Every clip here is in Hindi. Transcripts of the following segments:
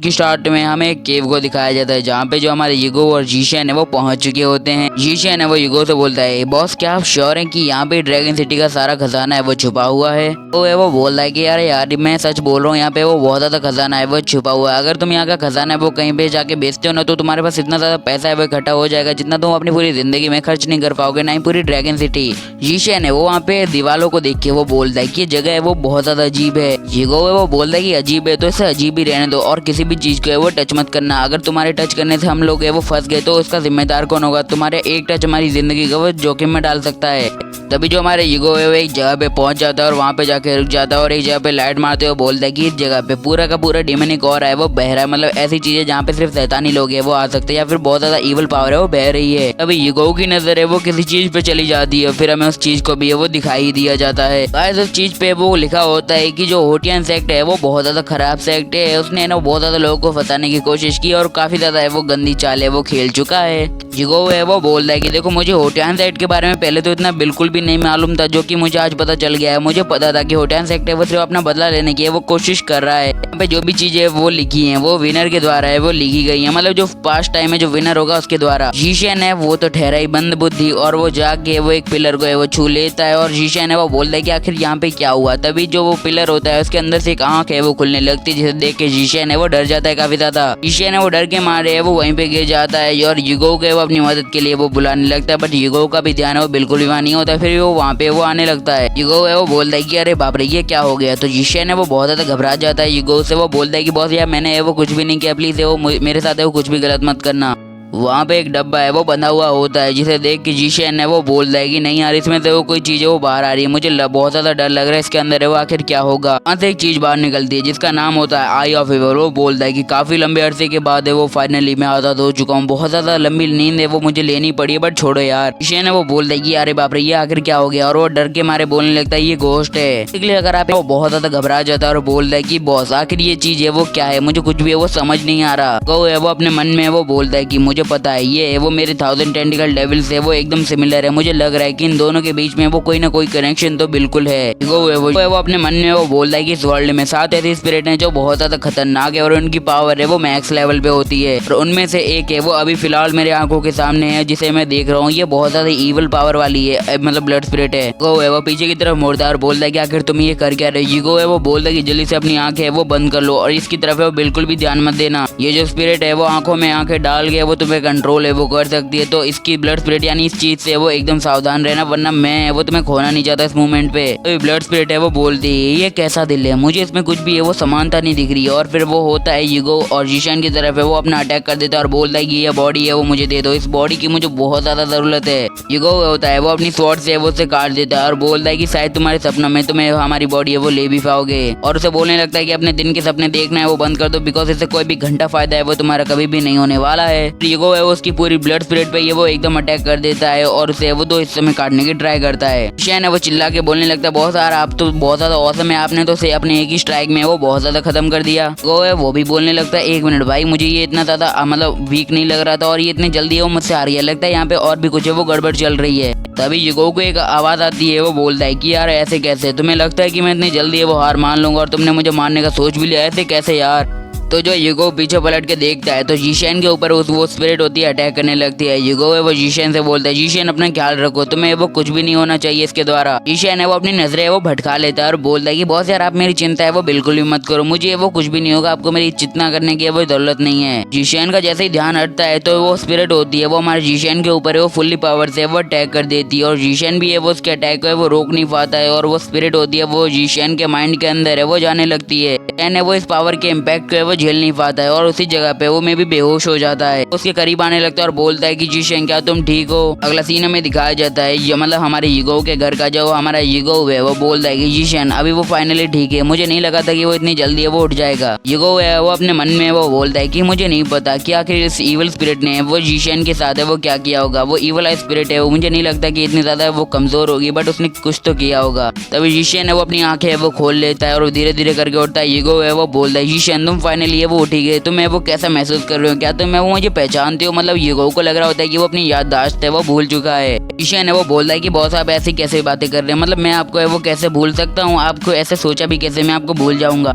की स्टार्ट में हमें एक केव को दिखाया जाता है जहाँ पे जो हमारे ईगो और जीशेन है वो पहुंच चुके होते हैं। जीशेन है वो ईगो से बोलता है, बॉस क्या आप श्योर हैं कि यहाँ पे ड्रैगन सिटी का सारा खजाना है वो छुपा हुआ है। तो है वो बोल रहा है कि यार मैं सच बोल रहा हूँ, यहाँ पे वो बहुत ज्यादा खजाना है वो छुपा हुआ है। अगर तुम यहाँ का खजाना है वो कहीं पे जाके बेचते हो ना तो तुम्हारे पास इतना ज्यादा पैसा है वो इकट्ठा हो जाएगा जितना तुम अपनी पूरी जिंदगी में खर्च नहीं कर पाओगे, ना ही पूरी ड्रैगन सिटी। जीशेन है वो वहाँ पे दीवारों को देख के वो बोलता है कि जगह है वो बहुत ज्यादा अजीब है। ईगो है वो बोलता है कि अजीब है तो इसे अजीब ही रहने दो और किसी भी चीज को है वो टच मत करना। अगर तुम्हारे टच करने से हम लोग है वो फंस गए तो उसका जिम्मेदार कौन होगा? तुम्हारे एक टच हमारी जिंदगी को वो जोखिम में डाल सकता है। तभी जो हमारे ईगो है वो एक जगह पे पहुंच जाता है और वहाँ पे जाके रुक जाता है और एक जगह पे लाइट मारते हुए बोलता है कि इस जगह पे पूरा का पूरा डेमनिक और है वो बह रहा है, मतलब ऐसी चीजें जहाँ पे सिर्फ शैतानी लोग है वो आ सकते हैं या फिर बहुत ज्यादा इवल पावर है वो बह रही है। तभी ईगो की नजर है वो किसी चीज पे चली जाती है, फिर हमें उस चीज को भी है वो दिखाई दिया जाता है। गाइस उस चीज पे वो लिखा होता है कि जो होटियन सेक्ट है वो बहुत ज्यादा खराब सेक्ट है, उसने ना बहुत ज्यादा लोगों को फंसाने की कोशिश की और काफी ज्यादा है वो गंदी चाल है वो खेल चुका है। ईगो है वो बोल रहा है कि देखो मुझे होटियन सेक्ट के बारे में पहले तो इतना बिल्कुल भी नहीं मालूम था, जो कि मुझे आज पता चल गया है। मुझे पता था कि होटियन सेक्ट है वो सिर्फ अपना बदला लेने की वो कोशिश कर रहा है। यहाँ पे जो भी चीजें वो लिखी हैं वो विनर के द्वारा है वो लिखी गई है, मतलब जो पास्ट टाइम में जो विनर होगा उसके द्वारा। जीशेन है वो तो ठहरा ही बंद बुद्धि और वो जाके वो एक पिलर को है वो छू लेता है और जीशेन है वो बोलता है कि आखिर यहाँ पे क्या हुआ। तभी जो वो पिलर होता है उसके अंदर से एक आंख है वो खुलने लगती है, जिसे देख के जीशेन है वो डर जाता है काफी ज्यादा। जीशेन है वो डर के मारे है वो वहीं पे गिर जाता है और ईगो को वो अपनी मदद के लिए वो बुलाने लगता है, बट ईगो का भी ध्यान है वो बिल्कुल भी वहाँ नहीं होता। फिर वो वहाँ पे वो आने लगता है। ईगो है वो बोलता है कि अरे बाप रे ये क्या हो गया। तो जीशेन है वो बहुत ज्यादा घबरा जाता है। ईगो से वो बोलता है कि बॉस यार मैंने वो कुछ भी नहीं किया, प्लीज वो मेरे साथ है वो कुछ भी गलत मत करना। वहाँ पे एक डब्बा है वो बंधा हुआ होता है, जिसे देख के जीशेन है वो बोल रहा है कि नहीं यार इसमें से वो कोई चीज है वो बाहर आ रही है, मुझे बहुत ज्यादा डर लग रहा है इसके अंदर है वो आखिर क्या होगा। वहाँ से एक चीज बाहर निकलती है जिसका नाम होता है आई ऑफ ईविल। वो बोलता है कि काफी लंबे अरसे के बाद है वो फाइनली मैं आजाद हो चुका हूँ, बहुत ज्यादा लंबी नींद है वो मुझे लेनी पड़ी है बट छोड़ो यार। जीशेन है वो बोलता है कि अरे बाप रे ये आखिर क्या हो गया और वो डर के मारे बोलने लगता है ये घोस्ट है। इसलिए अगर आप वो बहुत ज्यादा घबरा जाता है और बोलता है कि बॉस आखिर ये चीज है वो क्या है, मुझे कुछ भी है वो समझ नहीं आ रहा। वो अपने मन में वो बोलता है कि मुझे पता है ये वो मेरे 1000 टेंटिकल डेविल से वो एकदम सिमिलर है, मुझे लग रहा है कि इन दोनों के बीच में वो कोई ना कोई कनेक्शन तो बिल्कुल है। वो अपने मन में वो बोल रहा है कि इस वर्ल्ड में 7 ऐसी स्पिरिट हैं जो बहुत ज्यादा खतरनाक है और उनकी पावर है वो मैक्स लेवल पे होती है और उनमें से एक है वो अभी फिलहाल मेरे आंखों के सामने है जिसे मैं देख रहा हूँ, ये बहुत ज्यादा इवल पावर वाली है, मतलब ब्लड स्पिरिट है। वो पीछे की तरफ मुड़ता है और बोलता है कि आखिर तुम ये कर क्या रहे हो। ईगो है वो बोलता है कि जल्दी से अपनी आंखें है वो बंद कर लो और इसकी तरफ है वो बिल्कुल भी ध्यान मत देना। ये जो स्पिरिट है वो आंखों में आंखें डाल के वो तुम्हें कंट्रोल है वो कर सकती है, तो इसकी ब्लड स्पिरिट यानी इस चीज से वो एकदम सावधान रहना वरना मैं वो तुम्हें खोना नहीं चाहता इस मूवमेंट पे। तो ब्लड स्पिरिट है वो बोलती है ये कैसा दिल है, मुझे इसमें कुछ भी है वो समानता नहीं दिख रही है। और फिर वो होता है ईगो और जीशेन की तरफ है वो अपना अटैक कर देता है और बोलता है कि ये बॉडी है वो मुझे दे दो, इस बॉडी की मुझे बहुत ज्यादा जरूरत है। ईगो होता है वो अपनी स्वॉर्ड से वो उसे काट देता है और बोलता है कि शायद तुम्हारे सपनों में तुम्हें हमारी बॉडी है वो ले भी पाओगे और उसे बोलने लगता है कि अपने दिन के सपने देखना है वो बंद कर दो, बिकॉज इससे कोई भी घंटा फायदा है वो तुम्हारा कभी भी नहीं होने वाला है। ईगो है वो उसकी पूरी ब्लड स्पिरिट पे ये वो एकदम अटैक कर देता है और उसे वो 2 हिस्सों में काटने की ट्राई करता है। जीशेन है वो चिल्ला के बोलने लगता है बहुत सारा आप तो बहुत ज्यादा औसम है, आपने तो उसे अपने एक ही स्ट्राइक में वो बहुत ज्यादा खत्म कर दिया। वो भी बोलने लगता है 1 मिनट भाई मुझे ये इतना ज्यादा मतलब वीक नहीं लग रहा था और ये इतनी जल्दी वो मुझसे हार गया, लगता है यहाँ पे और भी कुछ है वो गड़बड़ चल रही है। तभी ईगो को एक आवाज आती है वो बोलता है कि यार ऐसे कैसे, तुम्हें लगता है कि मैं इतनी जल्दी है वो हार मान लूंगा और तुमने मुझे मारने का सोच भी लिया, ऐसे कैसे यार। तो जो ईगो पीछे पलट के देखता है तो जीशेन के ऊपर वो स्पिरिट होती है अटैक करने लगती है। ईगो है वो जीशेन से बोलता है जीशेन अपना ख्याल रखो, तुम्हें वो कुछ भी नहीं होना चाहिए इसके द्वारा। जीशेन है वो अपनी नजरें वो भटका लेता है और बोलता है कि बॉस यार आप मेरी चिंता है वो बिल्कुल भी मत करो, मुझे वो कुछ भी नहीं होगा, आपको मेरी चिंता करने की वो जरूरत नहीं है। जीशेन का जैसे ही ध्यान हटता है तो वो स्पिरिट होती है वो हमारे जीशेन के ऊपर है वो फुल्ली पावर से वो अटैक कर देती है और जीशेन भी है वो उसके अटैक को है वो रोक नहीं पाता है और वो स्पिरिट होती है वो जीशेन के माइंड के अंदर है वो जाने लगती है। जीशेन है वो इस पावर के इम्पैक्ट को है वो झेल नहीं पाता है और उसी जगह पे वो में भी बेहोश हो जाता है। उसके करीब आने लगता है और बोलता है कि जीशेन क्या तुम ठीक हो। अगला सीन में दिखाया जाता है ये मतलब हमारे ईगो के घर का जो हमारा ईगो है वो बोलता है कि जीशेन अभी वो फाइनली ठीक है, मुझे नहीं लगा था कि वो इतनी जल्दी है वो उठ जाएगा। ईगो है वो अपने मन में वो बोलता है कि मुझे नहीं पता कि आखिर इस इवल स्पिरिट ने वो जीशेन के साथ है वो क्या किया होगा, वो इवल स्पिरिट है वो मुझे नहीं लगता कि इतनी ज्यादा वो कमजोर होगी, बट उसने कुछ तो किया होगा। तभी जीशेन है वो अपनी आंखें वो खोल लेता है और धीरे धीरे करके उठता है। ईगो है वो बोलता है जीशेन तुम फाइनली है वो उठी गए, तुम्हें वो कैसा महसूस कर रहे हो, क्या तुम वो मुझे पहचानते हो। मतलब ईगो को लग रहा होता है कि वो अपनी याददाश्त है वो भूल चुका है। जीशेन है वो बोलता है कि बॉस आप ऐसी कैसे बातें कर रहे हैं, मतलब मैं आपको है वो कैसे भूल सकता हूँ, आपको ऐसे सोचा भी कैसे मैं आपको भूल जाऊंगा।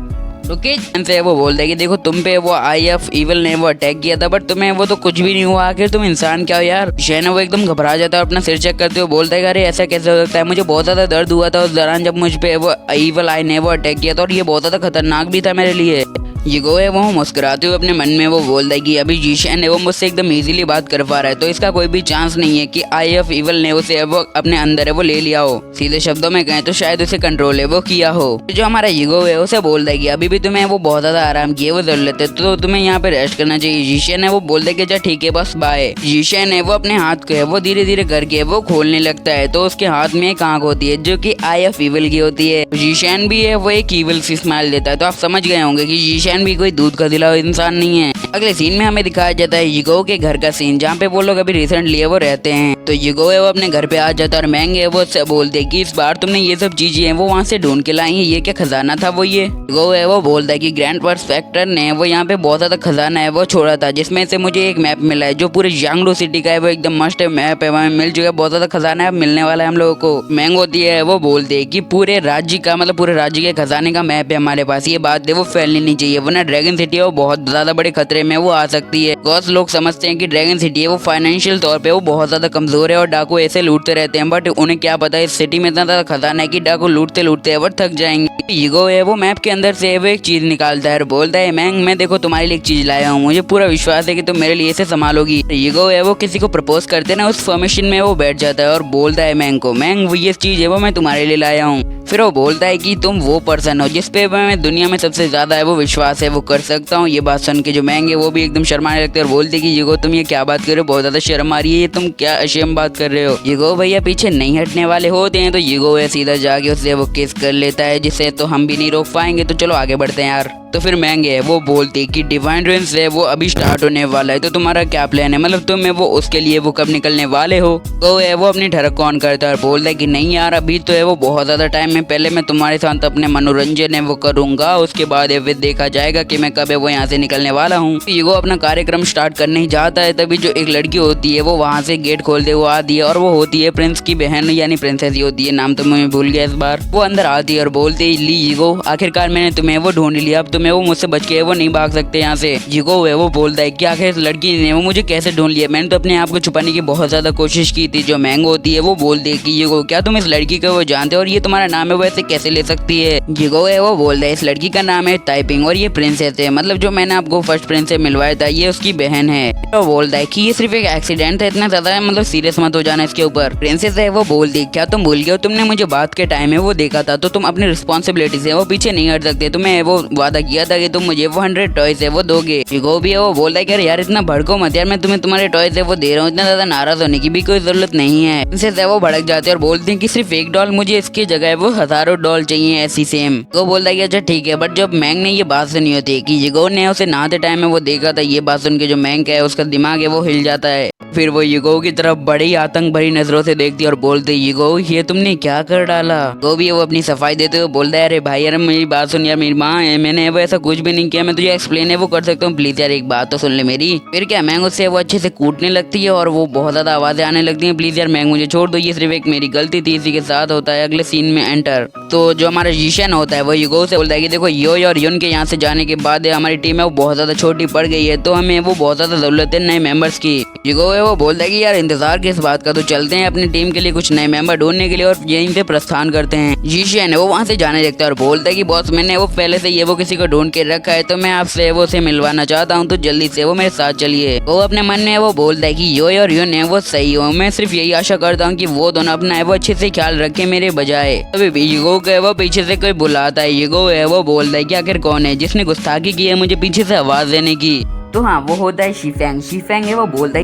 ओके से वो बोलता है कि देखो तुम पे वो आई ऑफ इविल ने वो अटैक किया था, बट तुम्हें वो तो कुछ भी नहीं हुआ, आखिर तुम इंसान क्या हो यार। जिशन है वो एकदम घबरा जाता है और अपना सिर चेक करते हुए बोलता है अरे ऐसा कैसे हो सकता है, मुझे बहुत ज्यादा दर्द हुआ था उस दौरान जब मुझ पे वो इविल आई ने वो अटैक किया था, और ये बहुत ज्यादा खतरनाक भी था मेरे लिए। ईगो है वो मुस्कुराते हुए अपने मन में वो बोलता है कि अभी जिशन है वो मुझसे एकदम इजीली बात कर पा रहा है, तो इसका कोई भी चांस नहीं है कि आई ऑफ इविल ने उसे वो अपने अंदर है वो ले लिया हो। सीधे शब्दों में कहें तो शायद उसे कंट्रोल है वो किया हो। जो हमारा ईगो है उसे बोलता है कि अभी भी तुम्हें वो बहुत ज्यादा आराम की वो जरूरत है, तो तुम्हें यहाँ पे रेस्ट करना चाहिए। जिशन है वो बोलता है कि अच्छा ठीक है बस बाय। जिशन है वो अपने हाथ को है वो धीरे धीरे करके वो खोलने लगता है, तो उसके हाथ में एक आंख होती है जो कि आई ऑफ इविल की होती है। जिशन भी है वो एक इविल सी स्माइल देता है, तो आप समझ गए होंगे कि जिशन भी कोई दूध का दिला हुआ इंसान नहीं है। अगले सीन में हमें दिखाया जाता है ईगो के घर का सीन, जहाँ पे वो लोग अभी रिसेंटली वो रहते हैं। तो ईगो है वो अपने घर पे आ जाता है और मैंग है वो बोलते है कि इस बार तुमने ये सब चीजें हैं वो वहाँ से ढूंढ के लाई है, ये क्या खजाना था वो ये। ईगो है वो बोलता है कि ग्रैंड परस्पेक्टर ने वो यहाँ पे बहुत ज्यादा खजाना है वो छोड़ा था, जिसमें से मुझे एक मैप मिला है जो पूरे यांगडो सिटी का है, वो एकदम मस्त मैप है, वहाँ मिल चुका है, बहुत ज्यादा खजाना है मिलने वाला है हम लोगों को। मैंग होती है वो बोलते है कि पूरे राज्य का मतलब पूरे राज्य के खजाने का मैप है हमारे पास, ये बात है वो फैलनी नहीं चाहिए, वरना ड्रैगन सिटी है वो बहुत ज्यादा बड़े खतरे में वो आ सकती है। बिकॉज लोग समझते हैं कि ड्रैगन सिटी है वो फाइनेंशियल तौर पे वो बहुत ज्यादा कमजोर है और डाकू ऐसे लूटते रहते हैं, बट उन्हें क्या पता है इस सिटी में इतना ज्यादा खजाना है कि डाकू लूटते लूटते वो थक जाएंगे। ईगो है वो मैप के अंदर से वो एक चीज निकालता है और बोलता है मैंग मैं देखो तुम्हारे लिए एक चीज लाया हूँ, मुझे पूरा विश्वास है कि तुम मेरे लिए इसे संभालोगी। ईगो है वो किसी को प्रपोज करते ना उस फॉर्मेशन में वो बैठ जाता है और बोलता है मैंग को मैंग वो ये चीज है वो मैं तुम्हारे लिए लाया हूँ। फिर वो बोलता है कि तुम वो पर्सन हो जिसपे मैं दुनिया में सबसे ज्यादा है वो विश्वास है वो कर सकता हूँ। ये बात सुन के जो मैंग है वो भी एकदम शर्माने लगते हैं और बोलते कि ईगो तुम ये क्या बात कर रहे हो, बहुत ज्यादा शर्म आ रही है, ये तुम क्या अशेम बात कर रहे हो। ईगो भैया पीछे नहीं हटने वाले होते हैं, तो ईगो है सीधा जाके उससे वो किस कर लेता है, जिसे तो हम भी नहीं रोक पाएंगे, तो चलो आगे बढ़ते हैं यार। तो फिर मैंग है वो बोलती कि डिवाइन रेंज है वो अभी स्टार्ट होने वाला है, तो तुम्हारा क्या प्लान है, मतलब तुम है वो उसके लिए वो कब निकलने वाले हो। तो है वो अपनी ठरक को ऑन करता है और बोलता है कि नहीं यार अभी तो है वो बहुत ज्यादा टाइम है, पहले मैं तुम्हारे साथ अपने मनोरंजन है वो करूंगा, उसके बाद है फिर देखा जाएगा कि मैं कब है वो यहाँ से निकलने वाला हूँ। ईगो अपना कार्यक्रम स्टार्ट करने ही जाता है, तभी जो एक लड़की होती है वो वहाँ से गेट खोलते हुए आती है और वो होती है प्रिंस की बहन यानी प्रिंसेस ही होती है, नाम तो मैं भूल गया इस बार। वो अंदर आती है और बोलती है ली ईगो आखिरकार मैंने तुम्हें वो ढूंढ लिया, अब तुम्हें वो मुझसे बच के वो नहीं भाग सकते यहाँ से। ईगो है वो बोलता है कि आखिर इस लड़की ने वो मुझे कैसे ढूंढ लिया, मैंने तो अपने आप को छुपाने की बहुत ज्यादा कोशिश की थी। जो मैंग होती है वो बोलती है कि ईगो क्या तुम इस लड़की को वो जानते हो और ये तुम्हारा नाम है वो ऐसे कैसे ले सकती है। ईगो है वो बोलता है इस लड़की का नाम है टाइपिंग और ये प्रिंसेस है, मतलब जो मैंने आपको फर्स्ट प्रिंस से मिलवाया था ये उसकी बहन है। वो बोलता है कि ये सिर्फ एक एक्सीडेंट है, इतना ज्यादा मतलब सीरियस मत हो जाना इसके ऊपर। प्रिंसेस है वो बोलती है क्या तुम भूल गए हो, तुमने मुझे बात के टाइम में वो देखा था, तो तुम अपनी रिस्पॉन्सिबिलिटी से वो पीछे नहीं हट सकते, तुम्हें वो वादा किया था कि तुम मुझे वो 100 टॉयज है वो दोगे। ईगो भी है वो बोलता है कि यार इतना भड़को मत यार, मैं तुम्हें तुम्हारे टॉयज है वो दे रहा हूँ, इतना ज्यादा नाराज होने की भी कोई जरूरत नहीं है। प्रिंसेस है वो भड़क जाते हैं और बोलते हैं कि सिर्फ एक डॉल, मुझे इसकी जगह वो हजारों डॉल चाहिए ऐसी सेम। वो बोलता है कि अच्छा ठीक है, बट जब मैंग ने ये बात सुनी होती है कि ईगो ने उसे नहाते टाइम में वो देखा था, ये बात सुन के जो मैंग है उसका दिमाग है वो हिल जाता है। फिर वो ईगो की तरफ बड़ी आतंक भरी नजरों से देखती है और बोलती है ईगो ये तुमने क्या कर डाला। ईगो भी वो अपनी सफाई देते हुए बोलता है अरे भाई यार मेरी बात सुन यार, मेरी माँ है, मैंने वो ऐसा कुछ भी नहीं किया, मैं तुझे एक्सप्लेन है वो कर सकता हूँ, प्लीज यार एक बात तो सुन ले मेरी। फिर क्या मैंग उससे वो अच्छे से कूटने लगती है और वो बहुत ज्यादा आवाजें आने लगती है, प्लीज यार मैंग मुझे छोड़ दो, ये सिर्फ एक मेरी गलती थी, इसी के साथ होता है। अगले सीन में एंटर तो जो हमारा जिशन होता है वो ईगो से बोलता है कि देखो यो और युन के यहाँ से जाने के बाद हमारी टीम है वो बहुत ज्यादा छोटी पड़ गई है, तो हमें वो बहुत ज्यादा जरूरत है नए मेंबर्स की। ईगो है वो बोलता है कि यार इंतजार किस बात का, तो चलते हैं अपनी टीम के लिए कुछ नए मेंबर ढूंढने के लिए और यहीं से प्रस्थान करते हैं। जिशन है वो वहाँ से जाने लगता है और बोलता है कि बॉस मैंने वो पहले से ये वो किसी को ढूंढ के रखा है, तो मैं आपसे वो से मिलवाना चाहता हूँ, तो जल्दी से वो मेरे साथ चलिए। वो अपने मन में वो बोलता है कि यो और युन है वो सही हो, मैं सिर्फ यही आशा करता हूँ कि वो दोनों अपना है वो अच्छे से ख्याल रखे मेरे बजाय। अभी ईगो के वो पीछे से कोई बुलाता है, ईगो है वो बोलता है कि आखिर कौन है जिसने गुस्ताखी की है मुझे पीछे से आवाज देने की। तो हाँ वो होता है शीफेंग। शीफेंग है वो बोलता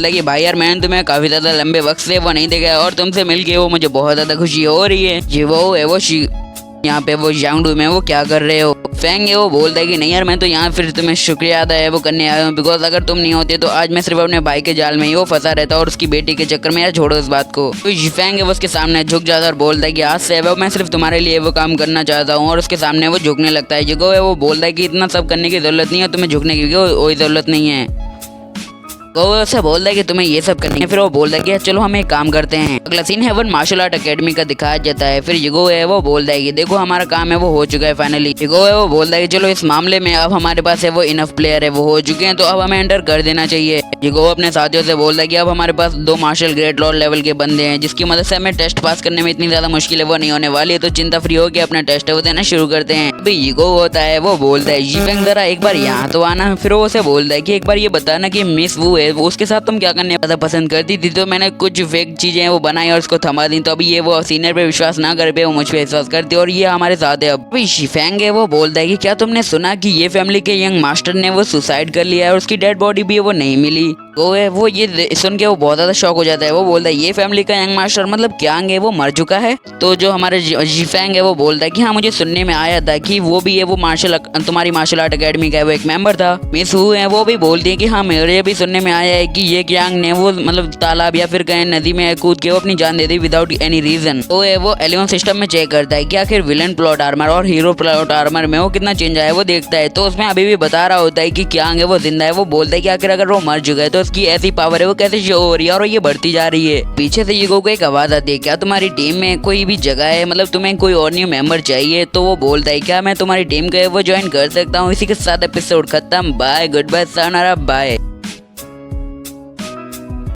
है कि भाई यार मैंने तुम्हें काफी ज्यादा लंबे वक्त से वो नहीं देखा और तुमसे मिलके वो मुझे बहुत ज्यादा खुशी हो रही है। जी वो है वो यहाँ पे वो यांगडू में वो क्या कर रहे हो। फेंग है वो बोलता है कि नहीं यार मैं तो यहाँ फिर तुम्हें शुक्रिया अदा है वो करने आया हूँ, बिकॉज अगर तुम नहीं होते तो आज मैं सिर्फ अपने भाई के जाल में ही वो फंसा रहता और उसकी बेटी के चक्कर में। यार छोड़ो इस बात को। तो फेंग है वो उसके सामने झुक जाता है और बोलता है कि आज से वो मैं सिर्फ तुम्हारे लिए वो काम करना चाहता हूँ, और उसके सामने वो झुकने लगता है। जिगो है वो बोलता है कि इतना सब करने की जरूरत नहीं है, तुम्हें झुकने की कोई जरूरत नहीं है। वो उसे बोलता है कि तुम्हें ये सब करनी है। फिर वो बोलता है कि चलो हम एक काम करते हैं। अगला सीन है वन मार्शल आर्ट अकेडमी का दिखाया जाता है। फिर युगो है वो बोलता है कि देखो हमारा काम है वो हो चुका है फाइनली। युगो है वो बोलता है कि चलो इस मामले में अब हमारे पास है वो इनफ प्लेयर है वो हो चुके हैं, तो अब हमें एंटर कर देना चाहिए। युगो अपने साथियों से बोलता है कि अब हमारे पास 2 मार्शल ग्रेट लॉर्ड लेवल के बंदे हैं, जिसकी मदद से हमें टेस्ट पास करने में इतनी ज्यादा मुश्किल है वो नहीं होने वाली है, तो चिंता फ्री होकर अपना टेस्ट है वो देना शुरू करते हैं। अभी युगो होता है वो बोलता है जीफेंग जरा एक बार यहाँ तो आना। फिर वो उसे बोलता है कि एक बार ये बताना कि मिस वो है वो उसके साथ तुम क्या करने ज्यादा पसंद करती थी, तो मैंने कुछ फेक चीजें वो बनाई और उसको थमा दी, तो अभी ये वो सीनियर पे विश्वास ना कर पे वो मुझ पे विश्वास करती और ये हमारे साथ है। अभी शिफेंग है वो बोलता है कि क्या तुमने सुना कि ये फैमिली के यंग मास्टर ने वो सुसाइड कर लिया है और उसकी डेड बॉडी भी वो नहीं मिली। वो ये सुन के वो बहुत ज्यादा शॉक हो जाता है। वो बोलता है ये फैमिली का यंग मास्टर मतलब क्यांग है वो मर चुका है। तो जो हमारे जिफेंग है वो बोलता है कि हाँ मुझे सुनने में आया था कि वो भी है वो तुम्हारी मार्शल आर्ट अकेडमी का वो एक मेंबर था। मिस हु है वो भी बोलती है कि हाँ मेरे भी सुनने में आया है कि ये क्यांग ने वो मतलब तालाब या फिर कहीं नदी में कूद के वो अपनी जान दे दी विदाउट एनी रीजन। तो वो एलियन सिस्टम में चेक करता है कि आखिर विलन प्लॉट आर्मर और हीरो प्लॉट आर्मर में वो कितना चेंज आया वो देखता है। तो उसमें अभी भी बता रहा होता है कि क्यांग है वो जिंदा है। वो बोलता है कि आखिर अगर वो मर चुका है तो उसकी ऐसी पावर है वो कैसे शो हो रही है और ये बढ़ती जा रही है। पीछे से युगो को एक आवाज आती है क्या तुम्हारी टीम में कोई भी जगह है, मतलब तुम्हें कोई और न्यू मेंबर चाहिए। तो वो बोलता है क्या मैं तुम्हारी टीम को वो ज्वाइन कर सकता हूँ। इसी के साथ एपिसोड खत्म। बाय गुड बाय सानारा बाय।